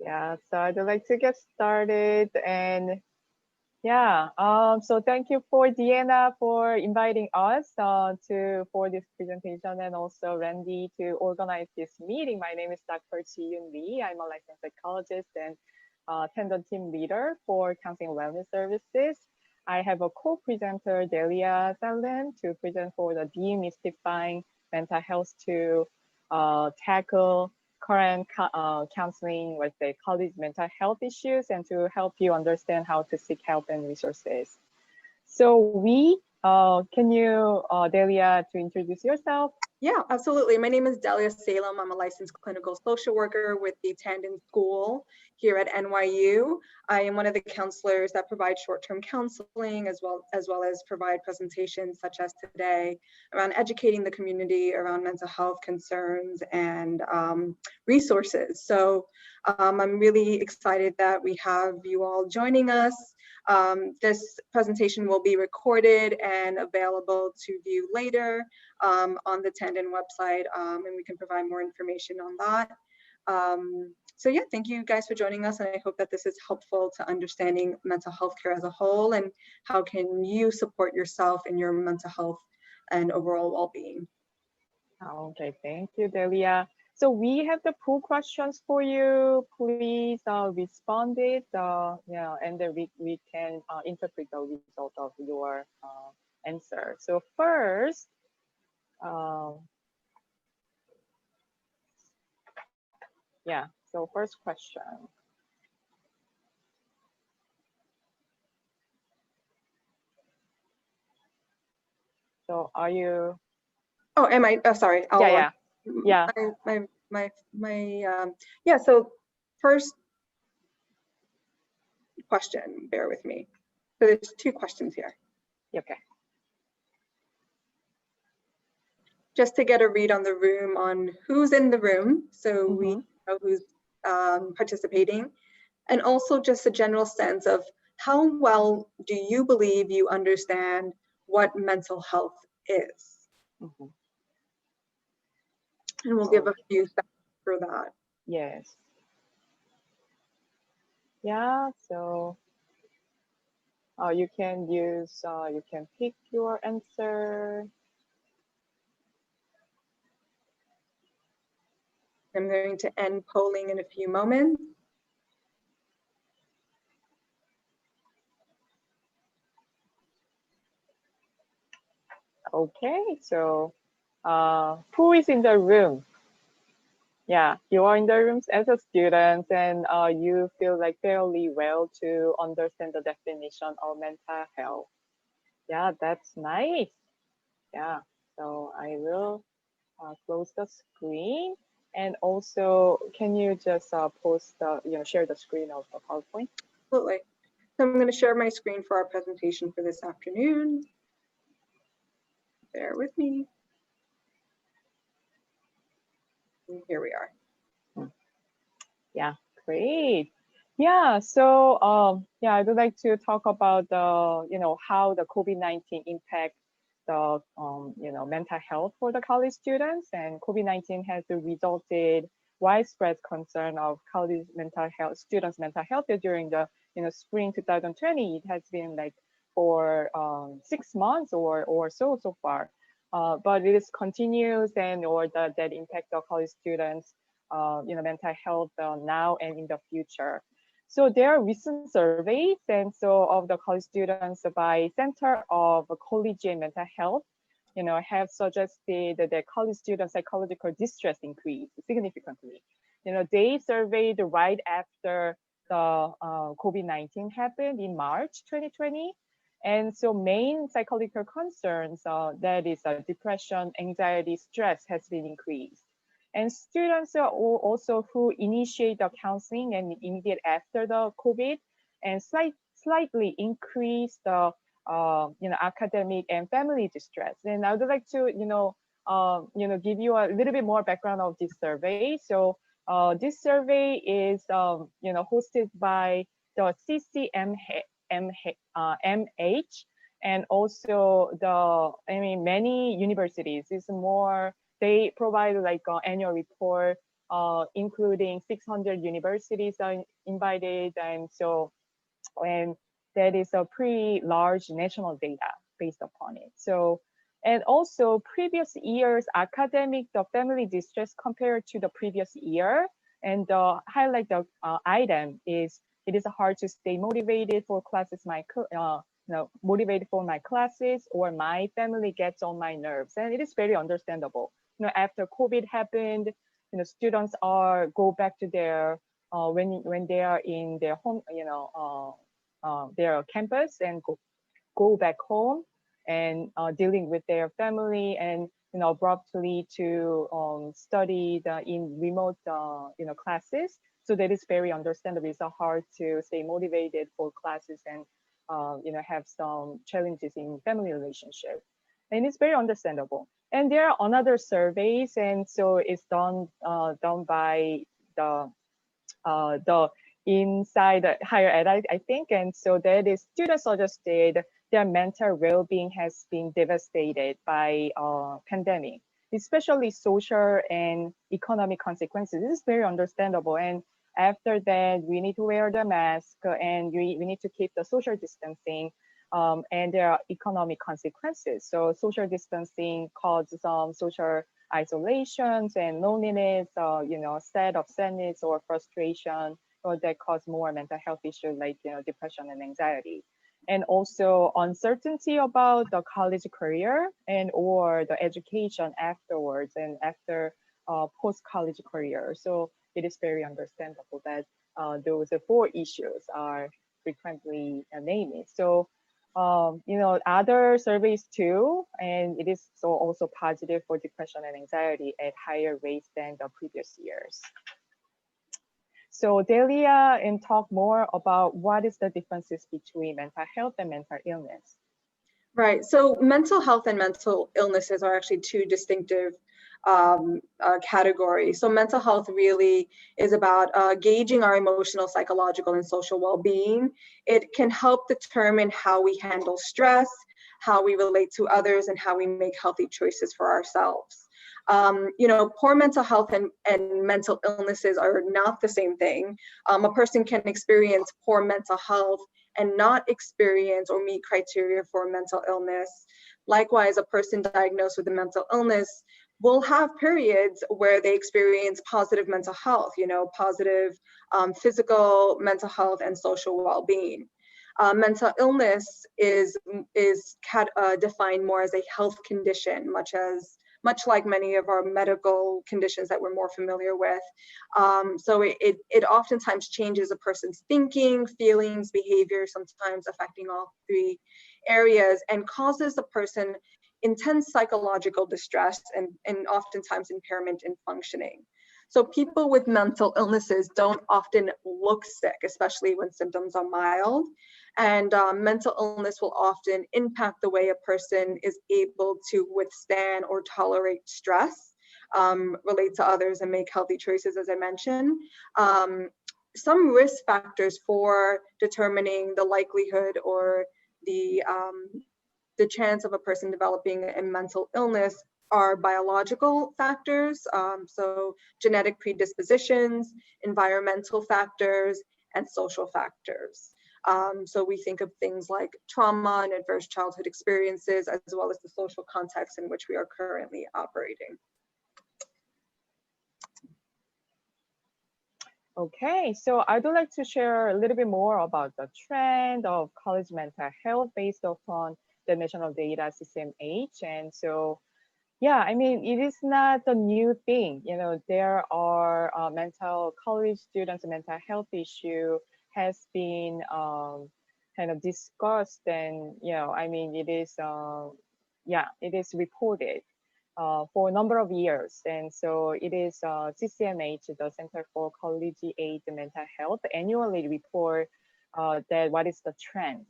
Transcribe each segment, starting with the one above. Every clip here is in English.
Yeah, so I'd like to get started. And yeah, so thank you for Deanna for inviting us for this presentation, and also Randy to organize this meeting. My name is Dr. Jiyoon Lee. I'm a licensed psychologist and Tandon team leader for Counseling and Wellness Services. I have a co-presenter, Delia Salem, to present for the Demystifying Mental Health to tackle current counseling with the college mental health issues and to help you understand how to seek help and resources. So can you, Delia, to introduce yourself? Yeah, absolutely. My name is Delia Salem. I'm a licensed clinical social worker with the Tandon School here at NYU. I am one of the counselors that provide short-term counseling as well as provide presentations such as today around educating the community around mental health concerns and resources. So I'm really excited that we have you all joining us. This presentation will be recorded and available to view later on the Tandon website, and we can provide more information on that. So yeah, thank you guys for joining us, and I hope that this is helpful to understanding mental health care as a whole and how can you support yourself in your mental health and overall well-being. Okay, thank you, Delia. So we have the poll questions for you. Please respond it, and then we can interpret the result of your answer. So first, so first question. So are you? Oh, am I? Oh, sorry. Yeah. Yeah. So first question. Bear with me. So there's two questions here. Okay. Just to get a read on the room on who's in the room, so we know who's participating, and also just a general sense of how well do you believe you understand what mental health is? And we'll give a few seconds for that. Yes. Yeah, so you can use, you can pick your answer. I'm going to end polling in a few moments. Okay, so who is in the room? Yeah, you are in the rooms as a student, and you feel like fairly well to understand the definition of mental health. Yeah, that's nice. Yeah, so I will close the screen. And also, can you just post the, share the screen of the PowerPoint? Absolutely. So I'm going to share my screen for our presentation for this afternoon. Bear with me. And here we are. Yeah, great. Yeah, so yeah, I would like to talk about the, how the COVID-19 impact the mental health for the college students, and COVID-19 has resulted widespread concern of college mental health students' mental health during the spring 2020. It has been like for 6 months or so far, but it is continuous and that impact of college students mental health now and in the future. So there are recent surveys, and so of the college students by Center of Collegiate Mental Health, have suggested that college student psychological distress increased significantly. They surveyed right after the COVID-19 happened in March 2020. And so main psychological concerns, that is depression, anxiety, stress has been increased. And students are also who initiate the counseling and immediate after the COVID, and slightly increase the academic and family distress. And I would like to give you a little bit more background of this survey. So this survey is hosted by the CCMH and also many universities. It's more, they provide like an annual report including 600 universities are invited, and that is a pretty large national data based upon it. So, and also previous year's academic, the family distress compared to the previous year, and the highlight the item is it is hard to stay motivated for classes, motivated for my classes, or my family gets on my nerves, and it is very understandable. After COVID happened, students are go back to their when they are in their home, their campus, and go back home and dealing with their family, and abruptly to study in remote classes. So that is very understandable. It's hard to stay motivated for classes, and have some challenges in family relationship, and it's very understandable. And there are another surveys, and so it's done by the inside higher ed, I think. And so that is students suggested their mental well-being has been devastated by pandemic, especially social and economic consequences. This is very understandable. And after that, we need to wear the mask, and we need to keep the social distancing, and there are economic consequences. So social distancing causes social isolations and loneliness, state of sadness or frustration, or that cause more mental health issues like depression and anxiety. And also uncertainty about the college career and or the education afterwards and after post-college career. So it is very understandable that those four issues are frequently named. So other surveys too, and it is so also positive for depression and anxiety at higher rates than the previous years. So Delia, and talk more about what is the differences between mental health and mental illness. Right. So mental health and mental illnesses are actually two distinctive categories. So mental health really is about gauging our emotional, psychological, and social well-being. It can help determine how we handle stress, how we relate to others, and how we make healthy choices for ourselves. Poor mental health and mental illnesses are not the same thing. A person can experience poor mental health and not experience or meet criteria for mental illness. Likewise, a person diagnosed with a mental illness will have periods where they experience positive mental health, positive physical, mental health, and social well-being. Mental illness is defined more as a health condition, much like many of our medical conditions that we're more familiar with. So it oftentimes changes a person's thinking, feelings, behavior, sometimes affecting all three areas, and causes the person intense psychological distress and oftentimes impairment in functioning. So people with mental illnesses don't often look sick, especially when symptoms are mild. And mental illness will often impact the way a person is able to withstand or tolerate stress, relate to others, and make healthy choices, as I mentioned. Some risk factors for determining the likelihood or the chance of a person developing a mental illness are biological factors, so genetic predispositions, environmental factors, and social factors. So we think of things like trauma and adverse childhood experiences, as well as the social context in which we are currently operating. Okay, so I would like to share a little bit more about the trend of college mental health based upon the national data CCMH. And so, yeah, I mean, it is not a new thing. There are college students' mental health issue has been kind of discussed, and I mean, it is it is reported for a number of years. And so it is CCMH, the Center for Collegiate Mental Health, annually report that what is the trend.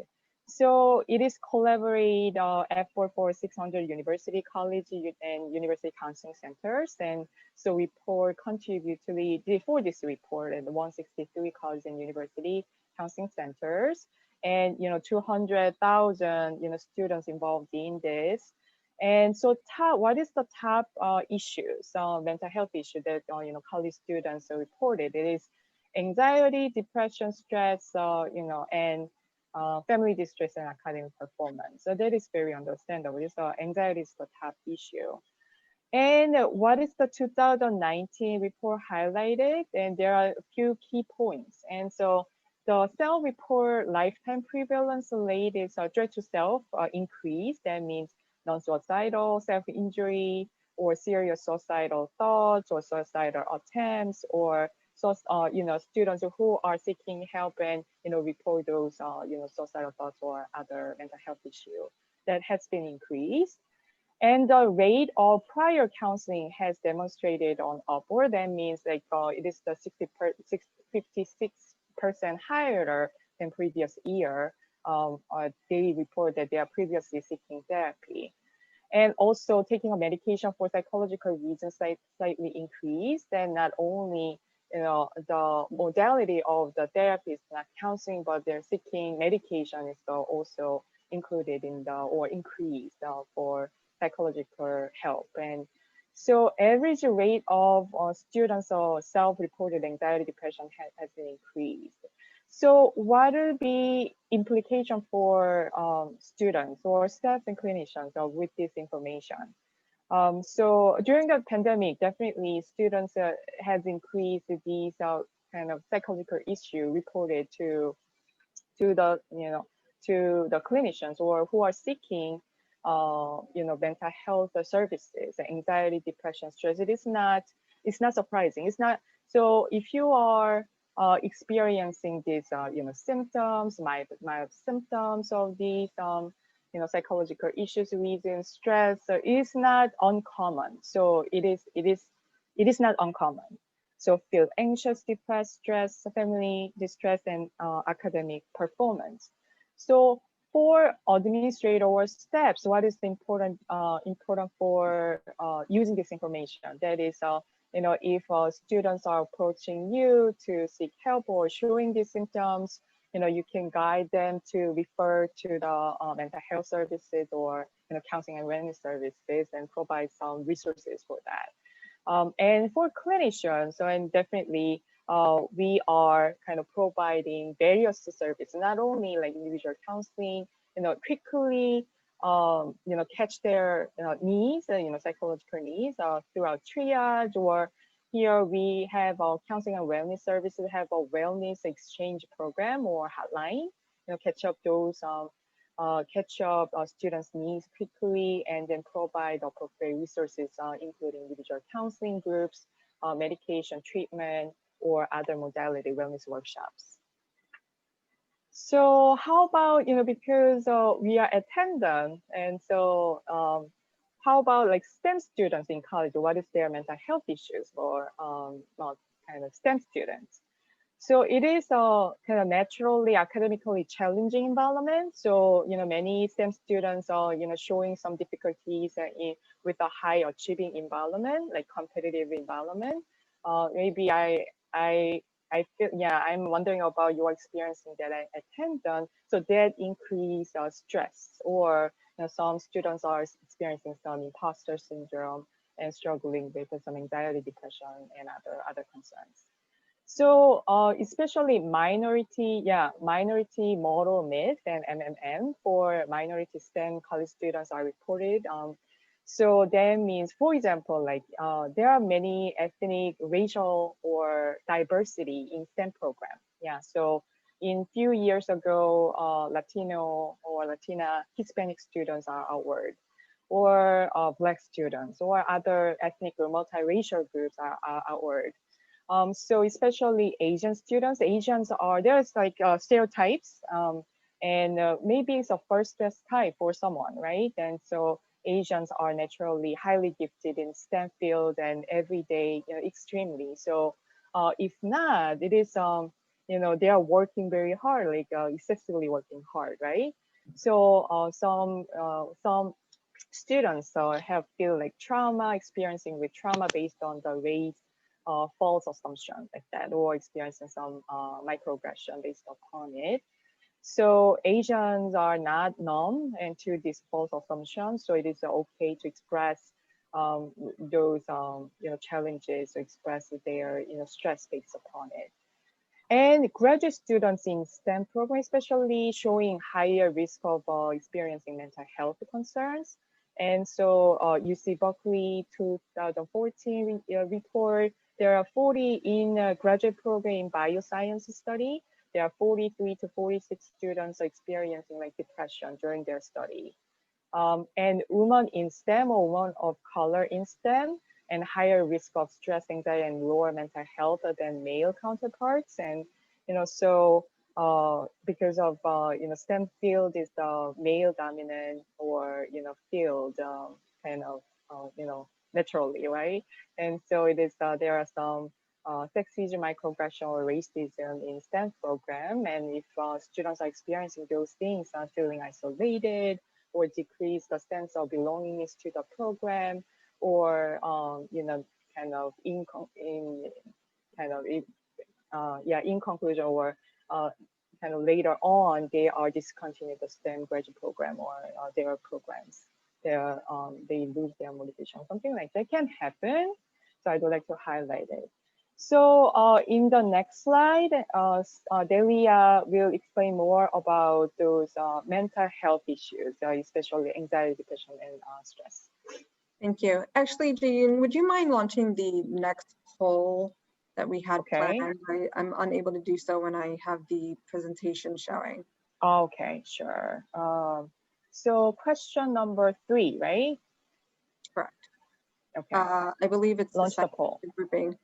So it is collaborate effort for 600 university college and university counseling centers. And so report contribute to for this report and 163 college and university counseling centers, and 200,000 students involved in this. And so what is the top issues, mental health issue that college students reported? It is anxiety, depression, stress, and family distress and academic performance. So that is very understandable. So anxiety is the top issue. And what is the 2019 report highlighted? And there are a few key points. And so the self-report lifetime prevalence rate is threat to self increased. That means non-suicidal self-injury or serious suicidal thoughts or suicidal attempts or students who are seeking help and report those suicidal thoughts or other mental health issue that has been increased. And the rate of prior counseling has demonstrated on upward. That means like it is the 56% higher than previous year. They report that they are previously seeking therapy. And also taking a medication for psychological reasons slightly increased. And not only the modality of the therapy is not counseling, but they're seeking medication is also included in the or increased for psychological help. And so average rate of students self-reported anxiety, depression has been increased. So what will be implication for students or staff and clinicians with this information? So during the pandemic, definitely students has increased these kind of psychological issue reported to the to the clinicians or who are seeking mental health services, anxiety, depression, stress. It's not surprising. It's not. So if you are experiencing these symptoms, mild symptoms of these psychological issues, reasons, stress, is not uncommon. So it is not uncommon. So feel anxious, depressed, stress, family distress, and academic performance. So for administrator or steps, what is the important for using this information? That is, if students are approaching you to seek help or showing these symptoms, you can guide them to refer to the mental health services or counseling and wellness services and provide some resources for that. And for clinicians, so and definitely we are kind of providing various services, not only like individual counseling, quickly, catch their needs, psychological needs throughout triage, or here we have our counseling and wellness services, have a wellness exchange program or hotline, catch up those students' needs quickly and then provide appropriate resources, including individual counseling groups, medication treatment, or other modality wellness workshops. So how about, because we are at Tandon, and so how about like STEM students in college? What is their mental health issues for kind of STEM students? So it is a kind of naturally academically challenging environment. So, many STEM students are, showing some difficulties with a high achieving environment, like competitive environment. Maybe I feel, yeah, I'm wondering about your experiencing that at Tandon. So that increase stress, or some students are experiencing some imposter syndrome and struggling with some anxiety, depression, and other concerns. So especially minority model myth and MMM for minority STEM college students are reported. So that means, for example, like there are many ethnic, racial, or diversity in STEM program. Yeah, so in few years ago, Latino or Latina Hispanic students are awarded, or Black students, or other ethnic or multiracial groups are awarded. So especially Asian students, there's like stereotypes, and maybe it's a first best type for someone, right? And so Asians are naturally highly gifted in STEM field and everyday, extremely. So if not, it is, they are working very hard, like excessively working hard, right? So some students have feel like experiencing with trauma based on the race, false assumption like that, or experiencing some microaggression based upon it. So Asians are not numb and to this false assumption. So it is okay to express those challenges, to express their stress based upon it. And graduate students in STEM program, especially showing higher risk of experiencing mental health concerns. And so UC Berkeley 2014 report, there are 40 in graduate program in bioscience study. There are 43 to 46 students experiencing like depression during their study. And women in STEM or women of color in STEM and higher risk of stress, anxiety, and lower mental health than male counterparts. And so because of STEM field is the male dominant or field kind of naturally, right? And so it is there are some sexism, microaggression, or racism in STEM program, and if students are experiencing those things, feeling isolated or decrease the sense of belongingness to the program, or kind of in conclusion, or kind of later on they are discontinued the STEM graduate program or their programs. They lose their motivation. Something like that can happen. So I would like to highlight it. So in the next slide, Delia will explain more about those mental health issues, especially anxiety, depression, and stress. Thank you. Actually, Jiyoon, would you mind launching the next poll that we had planned? I'm unable to do so when I have the presentation showing. Okay, sure. So question number 3, right? Correct. Okay. I believe it's launch the poll. grouping.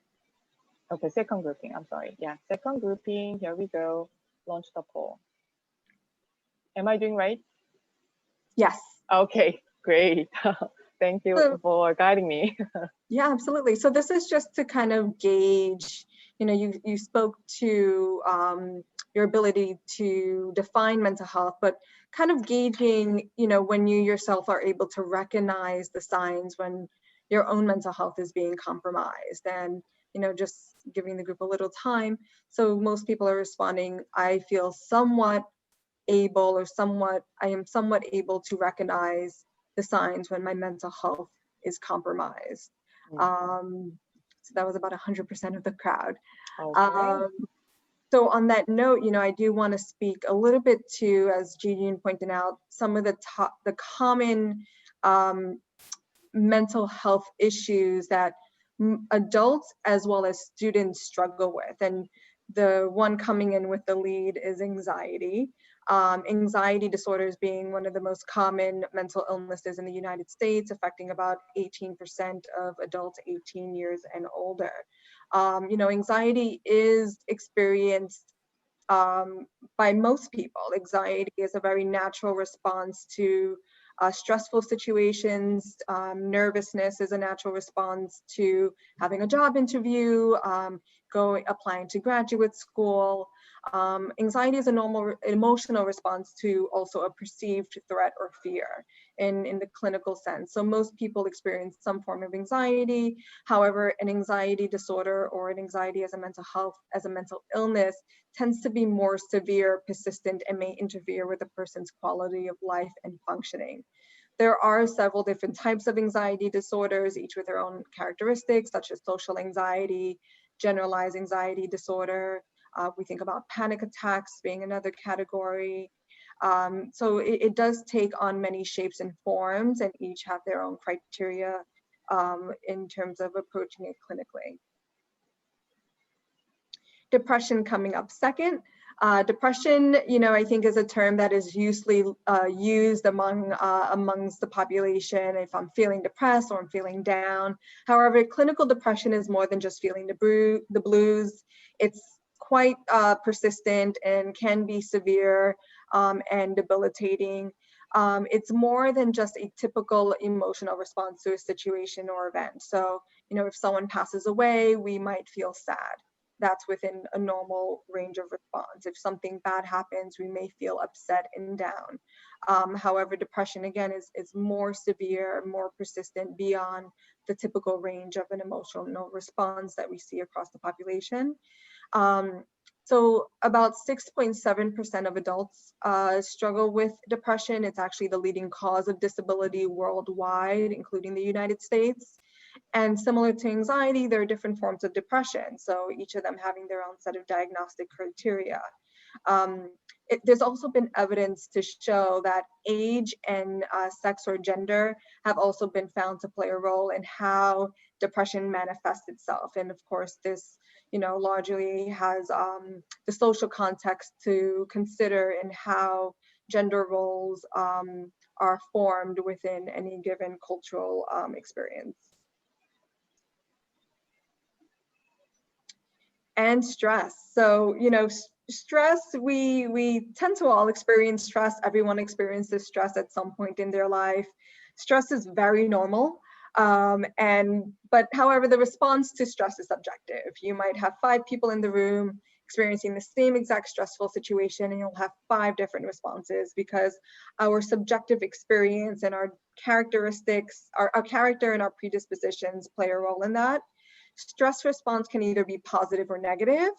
Okay, second grouping. I'm sorry. Yeah, second grouping. Here we go. Launch the poll. Am I doing right? Yes. Okay, great. Thank you for guiding me. Yeah, absolutely. So this is just to kind of gauge, you spoke to your ability to define mental health, but kind of gauging, when you yourself are able to recognize the signs when your own mental health is being compromised, and, just giving the group a little time. So most people are responding, I feel somewhat able I am somewhat able to recognize the signs when my mental health is compromised. So that was about 100% of the crowd. Okay. So on that note, I do want to speak a little bit to, as Jiyoon pointed out, some of the common mental health issues that adults as well as students struggle with. And the one coming in with the lead is anxiety. Anxiety disorders being one of the most common mental illnesses in the United States, affecting about 18% of adults 18 years and older. Anxiety is experienced by most people. Anxiety is a very natural response to stressful situations. Nervousness is a natural response to having a job interview, applying to graduate school. Anxiety is a normal emotional response to also a perceived threat or fear in the clinical sense. So most people experience some form of anxiety. However, an anxiety disorder or an anxiety as a mental health, as a mental illness, tends to be more severe, persistent, and may interfere with a person's quality of life and functioning. There are several different types of anxiety disorders, each with their own characteristics, such as social anxiety, generalized anxiety disorder. We think about panic attacks being another category. So it does take on many shapes and forms, and each have their own criteria in terms of approaching it clinically. Depression coming up second. Depression, I think is a term that is usually used amongst the population if I'm feeling depressed or I'm feeling down. However, clinical depression is more than just feeling the blues. It's quite persistent and can be severe and debilitating. It's more than just a typical emotional response to a situation or event. So, if someone passes away, we might feel sad. That's within a normal range of response. If something bad happens, we may feel upset and down. However, depression, again, is more severe, more persistent beyond the typical range of an emotional response that we see across the population. So about 6.7% of adults struggle with depression. It's actually the leading cause of disability worldwide, including the United States. And similar to anxiety, there are different forms of depression. So each of them having their own set of diagnostic criteria. There's also been evidence to show that age and sex or gender have also been found to play a role in how depression manifests itself. And of course, this largely has the social context to consider in how gender roles are formed within any given cultural experience. And stress. So, stress, we tend to all experience stress. Everyone experiences stress at some point in their life. Stress is very normal. But however, the response to stress is subjective. You might have 5 people in the room experiencing the same exact stressful situation, and you'll have 5 different responses because our subjective experience and our characteristics, our character and our predispositions play a role in that. Stress response can either be positive or negative.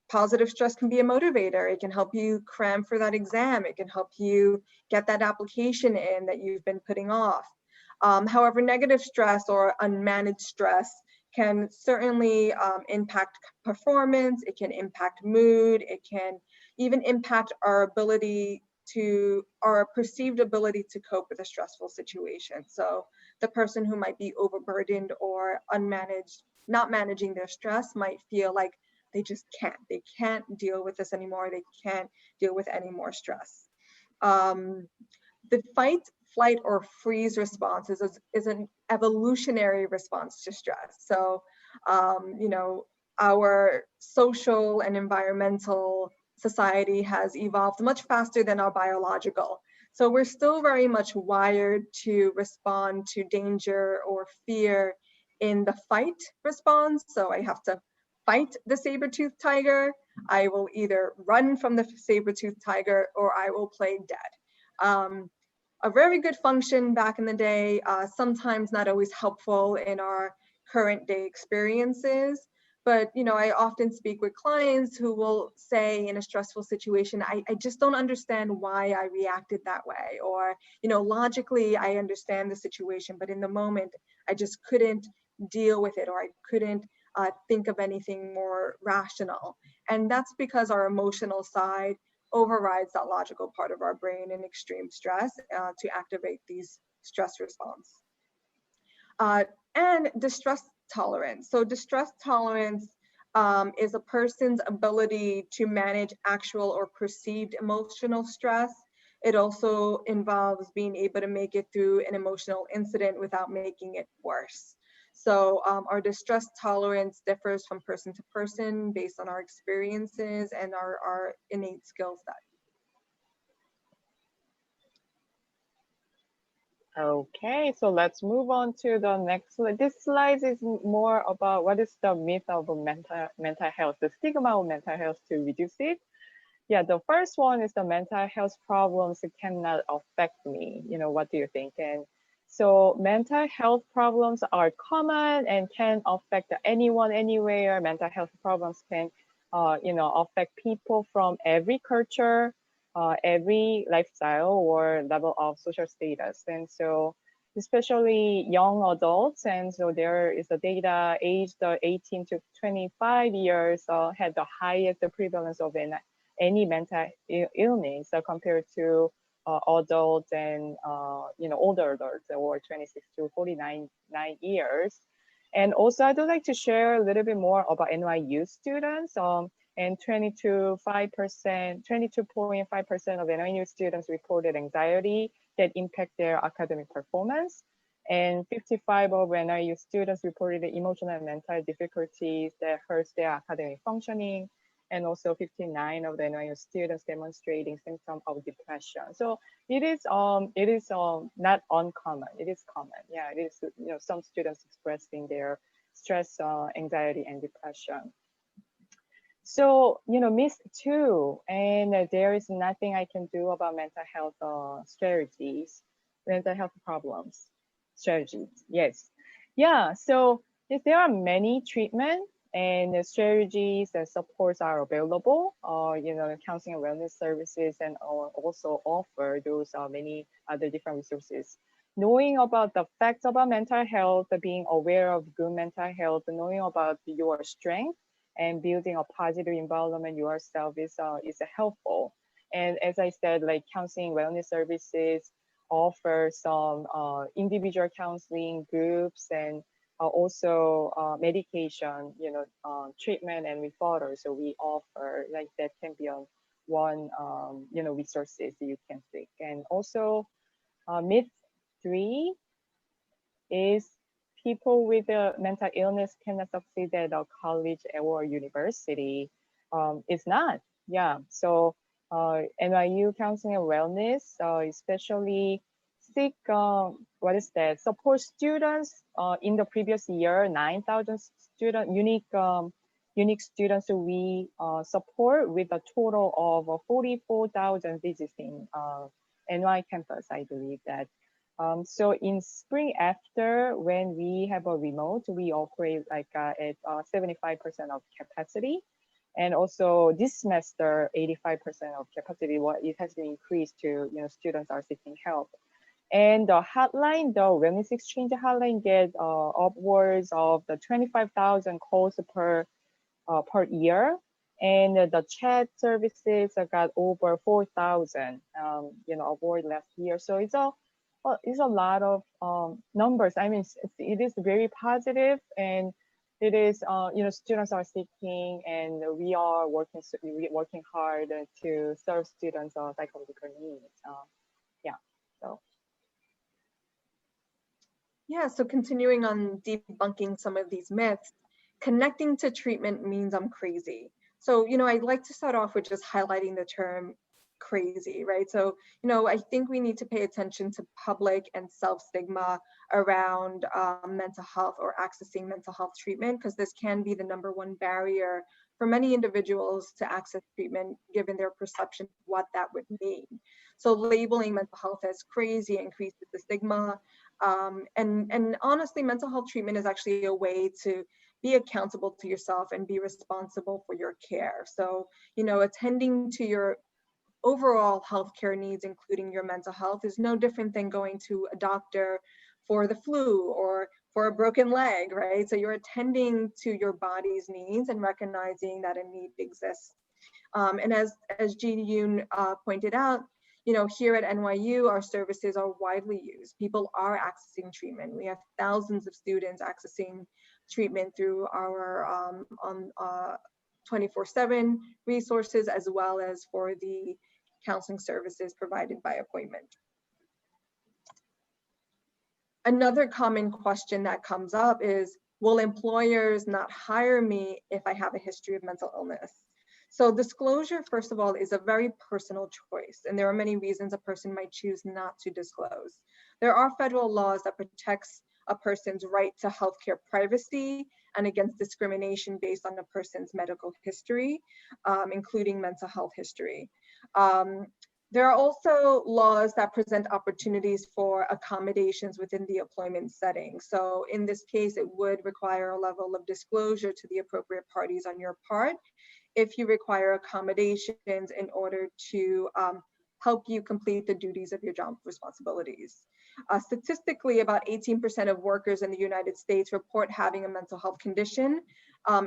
Positive stress can be a motivator. It can help you cram for that exam. It can help you get that application in that you've been putting off. However, negative stress or unmanaged stress can certainly impact performance. It can impact mood. It can even impact our perceived ability to cope with a stressful situation. So the person who might be overburdened or unmanaged, not managing their stress, might feel like they just can't. They can't deal with this anymore. They can't deal with any more stress. The fight, flight, or freeze response is an evolutionary response to stress. So, our social and environmental society has evolved much faster than our biological. So we're still very much wired to respond to danger or fear in the fight response. So I have to fight the saber-toothed tiger. I will either run from the saber-toothed tiger or I will play dead. A very good function back in the day, sometimes not always helpful in our current day experiences. But, I often speak with clients who will say in a stressful situation, I just don't understand why I reacted that way. Or, logically, I understand the situation, but in the moment, I just couldn't deal with it, or I couldn't think of anything more rational. And that's because our emotional side overrides that logical part of our brain in extreme stress to activate these stress response. And distress tolerance. So distress tolerance is a person's ability to manage actual or perceived emotional stress. It also involves being able to make it through an emotional incident without making it worse. So our distress tolerance differs from person to person based on our experiences and our innate skill set. Okay, so let's move on to the next slide. This slide is more about what is the myth of mental health, the stigma of mental health to reduce it. Yeah, the first one is the mental health problems cannot affect me. What do you think? And so mental health problems are common and can affect anyone, anywhere. Mental health problems can, affect people from every culture, every lifestyle or level of social status. And so especially young adults. And so there is the data aged 18 to 25 years had the highest prevalence of any mental illness compared to adults and older adults or 26 to 49 years. And also I'd like to share a little bit more about NYU students. And 22.5% of NYU students reported anxiety that impact their academic performance. And 55 of NYU students reported emotional and mental difficulties that hurts their academic functioning. And also 59 of the NYU students demonstrating symptoms of depression. So it is not uncommon. It is common. Yeah, it is. Some students expressing their stress, anxiety, and depression. So myth 2, and there is nothing I can do about mental health strategies, mental health problems strategies. Yes, yeah. So if there are many treatments And the strategies and supports are available, counseling and wellness services, and also offer those many other different resources. Knowing about the facts about mental health, being aware of good mental health, knowing about your strength, and building a positive environment yourself is helpful. And as I said, like counseling wellness services offer some individual counseling groups, and also medication, treatment and referral. So we offer like that can be on one, resources you can seek. And also myth 3 is people with a mental illness cannot succeed at a college or university. It's not. Yeah. So NYU Counseling and Wellness, especially seek what is that? Support students in the previous year, 9,000 student unique students we support with a total of 44,000 visiting NY campus. I believe that. So in spring after, when we have a remote, we operate like at 75% of capacity. And also this semester, 85% of capacity, what it has been increased to, students are seeking help. And the hotline, the wellness exchange hotline get upwards of the 25,000 calls per year. And the chat services got over 4,000, award last year. So it's a lot of numbers. I mean, it is very positive, and it is, students are seeking, and we are working hard to serve students' psychological needs. Yeah, so. Yeah, so continuing on debunking some of these myths, connecting to treatment means I'm crazy. So, I'd like to start off with just highlighting the term crazy, right? So, I think we need to pay attention to public and self-stigma around mental health or accessing mental health treatment, because this can be the #1 barrier for many individuals to access treatment, given their perception of what that would mean. So labeling mental health as crazy increases the stigma. And honestly, mental health treatment is actually a way to be accountable to yourself and be responsible for your care. So, attending to your overall healthcare needs, including your mental health, is no different than going to a doctor for the flu or for a broken leg, right? So you're attending to your body's needs and recognizing that a need exists. And as Jiyoon pointed out, here at NYU, our services are widely used. People are accessing treatment. We have thousands of students accessing treatment through our 24/7 resources, as well as for the counseling services provided by appointment. Another common question that comes up is, will employers not hire me if I have a history of mental illness? So disclosure, first of all, is a very personal choice, and there are many reasons a person might choose not to disclose. There are federal laws that protects a person's right to healthcare privacy and against discrimination based on a person's medical history, including mental health history. There are also laws that present opportunities for accommodations within the employment setting. So in this case, it would require a level of disclosure to the appropriate parties on your part if you require accommodations in order to help you complete the duties of your job responsibilities. Statistically, about 18% of workers in the United States report having a mental health condition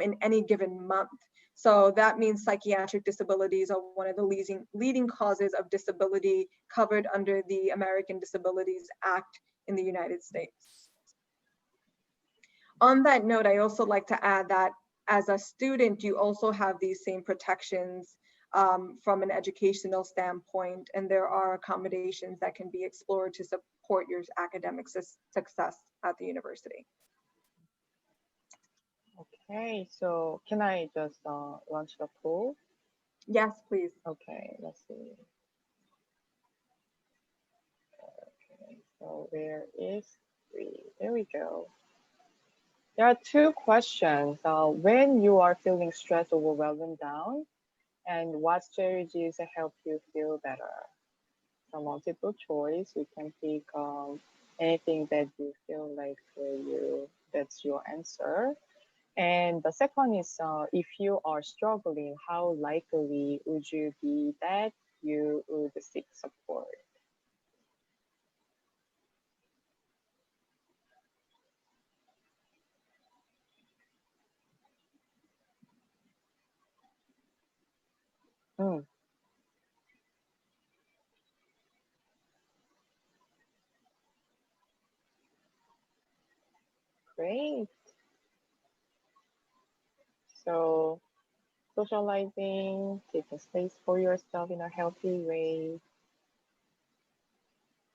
in any given month. So that means psychiatric disabilities are one of the leading causes of disability covered under the American Disabilities Act in the United States. On that note, I also like to add that as a student, you also have these same protections from an educational standpoint, and there are accommodations that can be explored to support your academic success at the university. Okay, so can I just launch the poll? Yes, please. Okay, let's see. Okay, so where is 3? There we go. There are 2 questions. When you are feeling stressed, overwhelmed, down, and what strategies help you feel better? So multiple choice. You can pick anything that you feel like for you, that's your answer. And the second is, if you are struggling, how likely would you be that you would seek support? Mm, great. So socializing, taking space for yourself in a healthy way,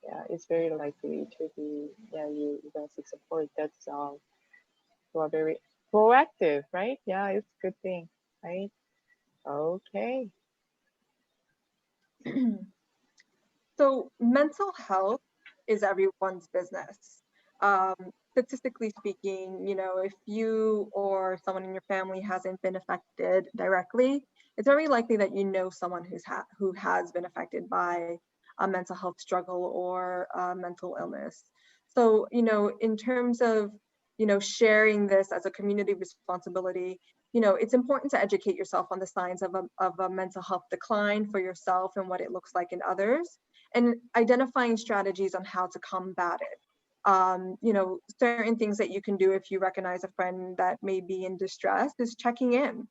yeah, it's very likely to be, yeah, you don't seek support. That's you are very proactive, right? Yeah, it's a good thing, right? Okay. So mental health is everyone's business. Um, Statistically speaking, if you or someone in your family hasn't been affected directly, it's very likely that you know someone who has been affected by a mental health struggle or mental illness. So, in terms of, sharing this as a community responsibility, it's important to educate yourself on the signs of a mental health decline for yourself and what it looks like in others, and identifying strategies on how to combat it. Certain things that you can do if you recognize a friend that may be in distress is checking in,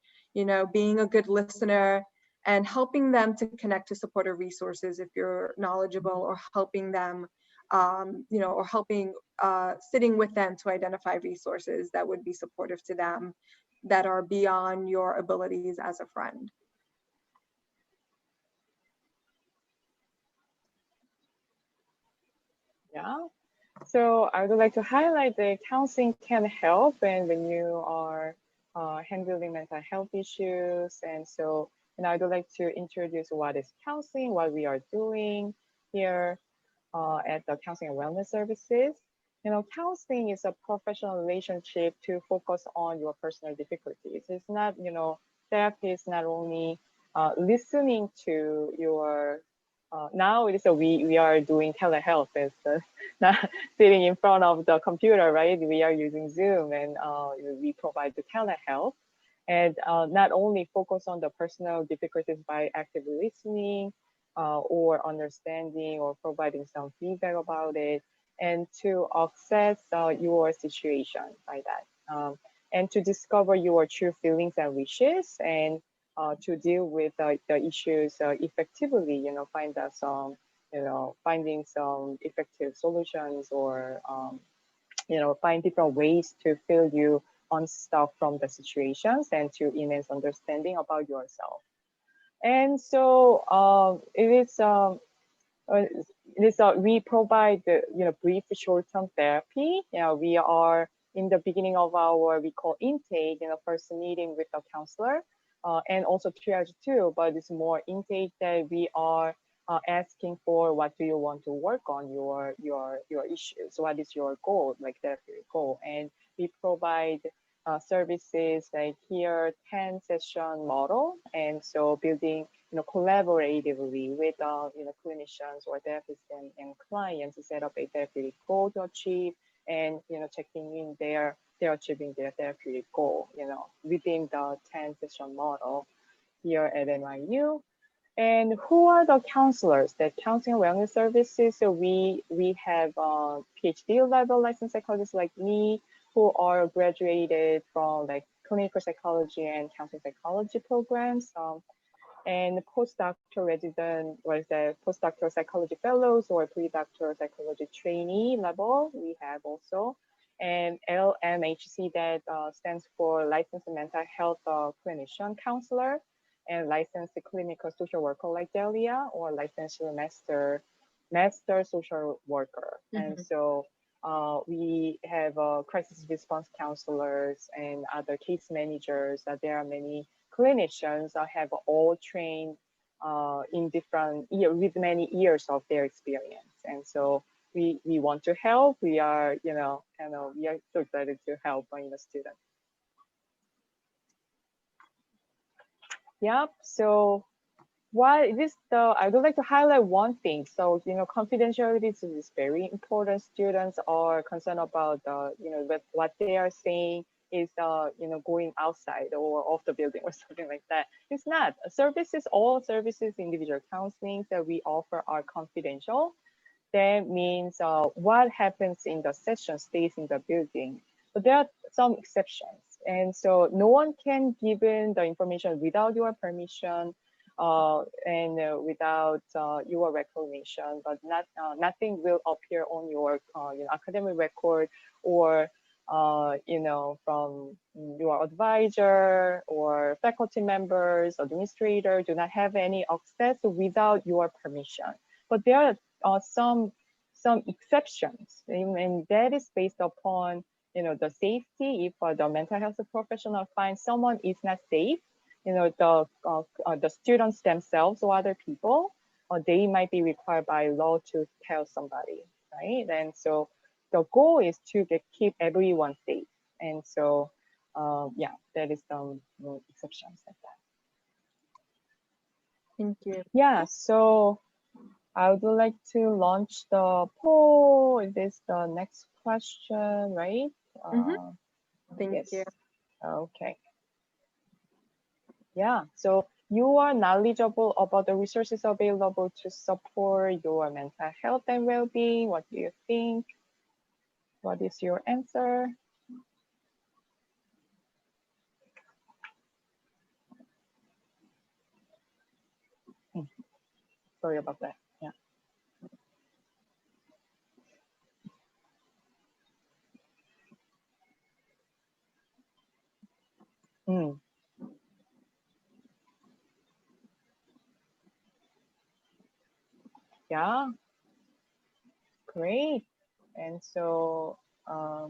being a good listener and helping them to connect to supportive resources if you're knowledgeable, or helping them, or helping, sitting with them to identify resources that would be supportive to them that are beyond your abilities as a friend. Yeah. So I would like to highlight that counseling can help, and when you are handling mental health issues. And so, I would like to introduce what is counseling, what we are doing here at the Counseling and Wellness Services. Counseling is a professional relationship to focus on your personal difficulties. It's not, therapy is not only listening to your now it is we are doing telehealth. It's not sitting in front of the computer, right? We are using Zoom, and we provide the telehealth, and not only focus on the personal difficulties by actively listening or understanding or providing some feedback about it, and to assess your situation by that, and to discover your true feelings and wishes, and to deal with the issues effectively, find some, finding some effective solutions, or find different ways to feel you unstuck from the situations, and to enhance understanding about yourself. And so uh, we provide brief short-term therapy. We are in the beginning of our, we call intake, first meeting with the counselor, and also triage too, but it's more intake that we are asking for what do you want to work on, your issues, what is your goal, like therapeutic goal. And we provide services like here 10 session model, and so building collaboratively with clinicians or therapists and clients to set up a therapeutic goal to achieve, and checking in they're achieving their therapeutic goal within the 10 session model here at NYU. And who are the counselors? The counseling and wellness services. So we have PhD level licensed psychologists like me, who are graduated from like clinical psychology and counseling psychology programs. And postdoctoral resident, or the postdoctoral psychology fellows or pre-doctoral psychology trainee level, we have also. And LMHC, that stands for Licensed Mental Health Clinician Counselor, and licensed clinical social worker like Delia, or licensed master social worker. And so we have crisis response counselors and other case managers. There are many clinicians that have all trained in different with many years of their experience. And so we want to help. We are, we are so excited to help the students. Yep. So I would like to highlight one thing. So, confidentiality is very important. Students are concerned about, what they are saying is going outside or off the building or something like that. It's not. Services, all services, individual counseling that we offer are confidential. That means what happens in the session stays in the building. But there are some exceptions. And so no one can give in the information without your permission and without your recognition, but nothing will appear on your academic record or from your advisor or faculty members, administrator do not have any access without your permission. But there are some exceptions, and that is based upon the safety. If the mental health professional finds someone is not safe, the students themselves or other people, they might be required by law to tell somebody, right? And so the goal is to keep everyone safe. And so, yeah, that is some exceptions like that. Thank you. Yeah, so I would like to launch the poll. Is this the next question, right? Thank Yes. you. Okay. Yeah, so you are knowledgeable about the resources available to support your mental health and well-being. What do you think? What is your answer? Sorry about that. Yeah. Mm. Yeah, great. And so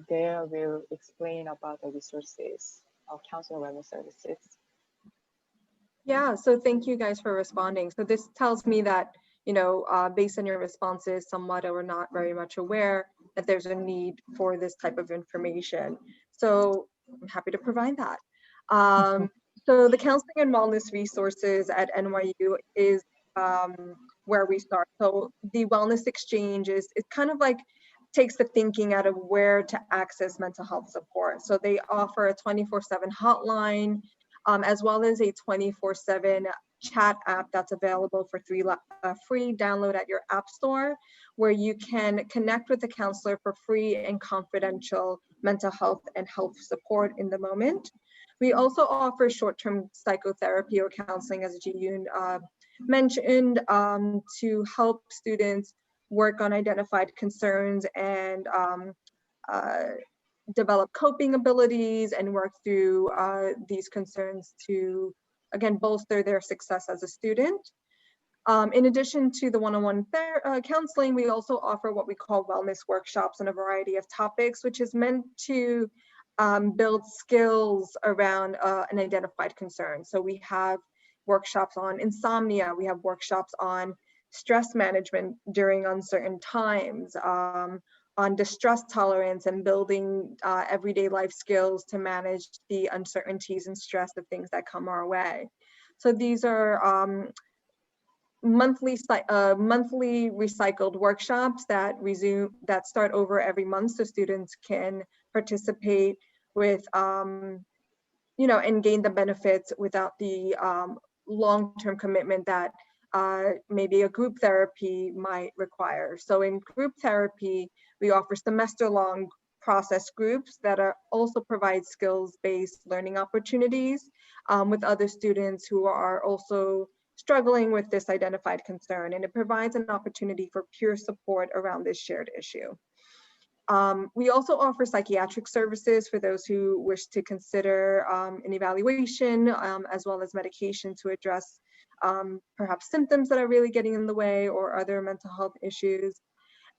there will explain about the resources of counseling wellness services. Yeah, so thank you guys for responding. So this tells me that, based on your responses, somewhat or not very much aware that there's a need for this type of information. So I'm happy to provide that. So the counseling and wellness resources at NYU is where we start. So the Wellness Exchange is kind of like takes the thinking out of where to access mental health support. So they offer a 24/7 hotline, as well as a 24/7 chat app that's available for free download at your app store, where you can connect with a counselor for free and confidential mental health and health support in the moment. We also offer short-term psychotherapy or counseling, as Jiyoon mentioned, to help students work on identified concerns and develop coping abilities and work through these concerns to, again, bolster their success as a student. In addition to the one-on-one counseling, we also offer what we call wellness workshops on a variety of topics, which is meant to build skills around an identified concern. So we have workshops on insomnia, we have workshops on stress management during uncertain times, on distress tolerance and building everyday life skills to manage the uncertainties and stress of things that come our way. So these are monthly recycled workshops that start over every month, so students can participate with and gain the benefits without the long-term commitment that maybe a group therapy might require. So in group therapy, we offer semester-long process groups that also provide skills-based learning opportunities with other students who are also struggling with this identified concern, and it provides an opportunity for peer support around this shared issue. We also offer psychiatric services for those who wish to consider an evaluation, as well as medication to address perhaps symptoms that are really getting in the way or other mental health issues.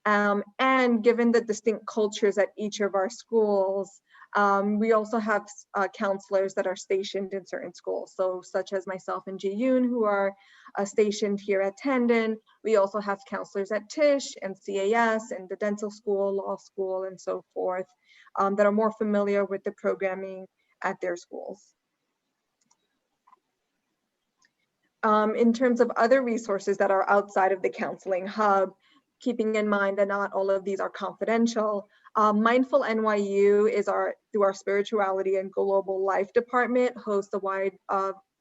And given the distinct cultures at each of our schools, we also have counselors that are stationed in certain schools. So such as myself and Jiyoon, who are stationed here at Tandon. We also have counselors at Tisch and CAS and the dental school, law school, and so forth, that are more familiar with the programming at their schools. In terms of other resources that are outside of the counseling hub, keeping in mind that not all of these are confidential, Mindful NYU is through our spirituality and global life department, hosts a wide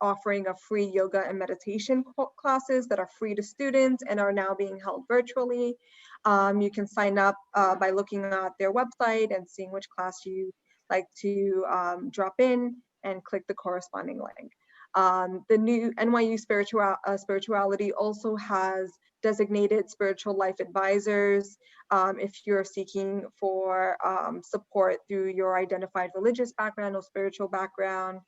offering of free yoga and meditation classes that are free to students and are now being held virtually. You can sign up by looking at their website and seeing which class you like to drop in and click the corresponding link. The new NYU Spirituality also has designated spiritual life advisors if you're seeking for support through your identified religious background or spiritual background.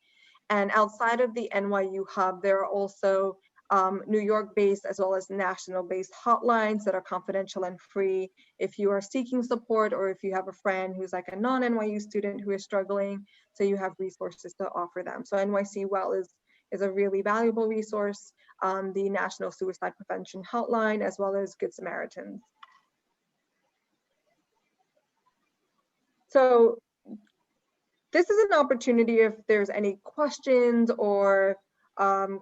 And outside of the NYU hub, there are also New York-based as well as national-based hotlines that are confidential and free if you are seeking support or if you have a friend who's like a non-NYU student who is struggling, so you have resources to offer them. So NYC Well is a really valuable resource, the National Suicide Prevention Hotline, as well as Good Samaritans. So this is an opportunity if there's any questions or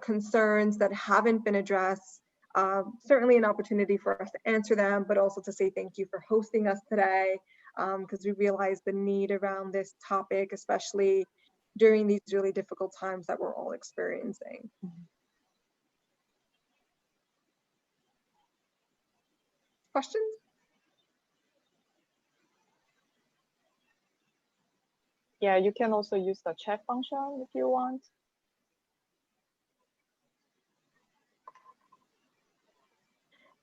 concerns that haven't been addressed, certainly an opportunity for us to answer them, but also to say thank you for hosting us today, because we realize the need around this topic, especially during these really difficult times that we're all experiencing. Questions? Yeah, you can also use the chat function if you want.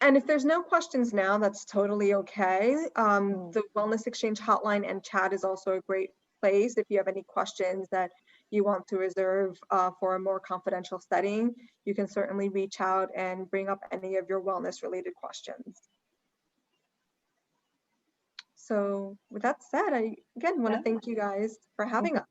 And if there's no questions now, that's totally okay. The Wellness Exchange hotline and chat is also a great place if you have any questions that you want to reserve for a more confidential setting. You can certainly reach out and bring up any of your wellness related questions. So with that said, I again want to thank you guys for having us.